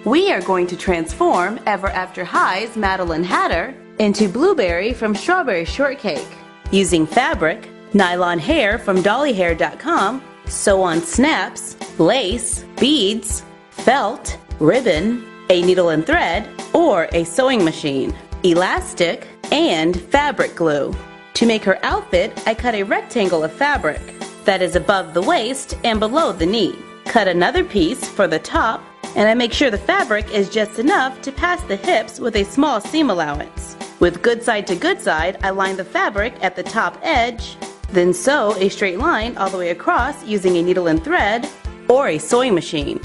We are going to transform Ever After High's Madeline Hatter into Blueberry from Strawberry Shortcake. Using fabric, nylon hair from dollyhair.com, sew-on snaps, lace, beads, felt, ribbon, a needle and thread, or a sewing machine, elastic, and fabric glue. To make her outfit, I cut a rectangle of fabric that is above the waist and below the knee. Cut another piece for the top, and I make sure the fabric is just enough to pass the hips with a small seam allowance. With good side to good side, I line the fabric at the top edge, then sew a straight line all the way across using a needle and thread or a sewing machine.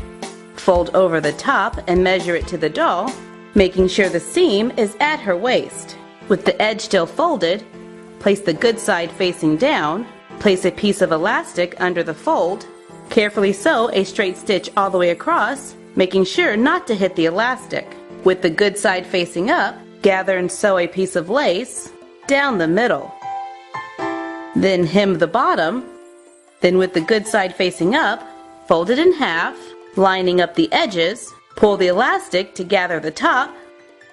Fold over the top and measure it to the doll, making sure the seam is at her waist. With the edge still folded, place the good side facing down, place a piece of elastic under the fold, carefully sew a straight stitch all the way across, making sure not to hit the elastic. With the good side facing up, gather and sew a piece of lace down the middle. Then hem the bottom. Then with the good side facing up, fold it in half, lining up the edges, pull the elastic to gather the top,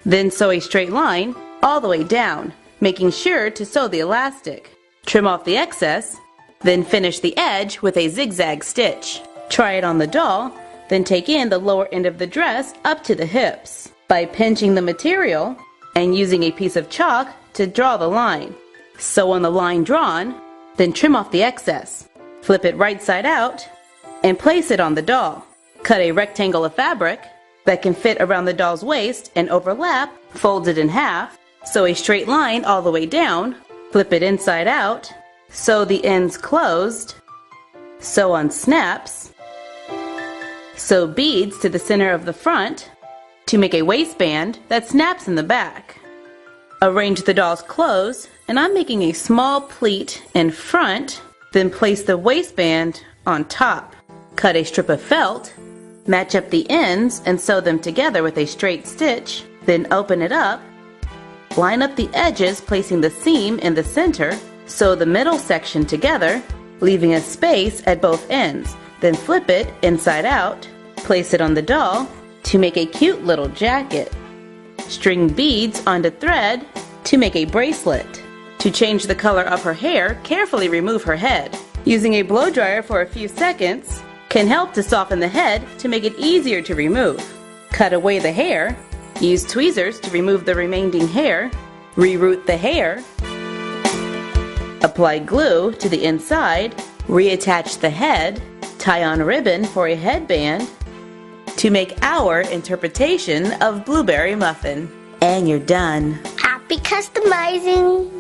then sew a straight line all the way down, making sure to sew the elastic. Trim off the excess, then finish the edge with a zigzag stitch. Try it on the doll, then take in the lower end of the dress up to the hips by pinching the material and using a piece of chalk to draw the line. Sew on the line drawn, then trim off the excess. Flip it right side out and place it on the doll. Cut a rectangle of fabric that can fit around the doll's waist and overlap, fold it in half, sew a straight line all the way down, flip it inside out, sew the ends closed, sew on snaps, sew beads to the center of the front to make a waistband that snaps in the back. Arrange the doll's clothes, and I'm making a small pleat in front, then place the waistband on top. Cut a strip of felt, match up the ends and sew them together with a straight stitch, then open it up, line up the edges placing the seam in the center, sew the middle section together, leaving a space at both ends, then flip it inside out, place it on the doll to make a cute little jacket. String beads onto thread to make a bracelet. To change the color of her hair, carefully remove her head. Using a blow dryer for a few seconds can help to soften the head to make it easier to remove. Cut away the hair, use tweezers to remove the remaining hair, reroot the hair, apply glue to the inside, reattach the head, tie on ribbon for a headband to make our interpretation of Blueberry Muffin. And you're done. Happy customizing!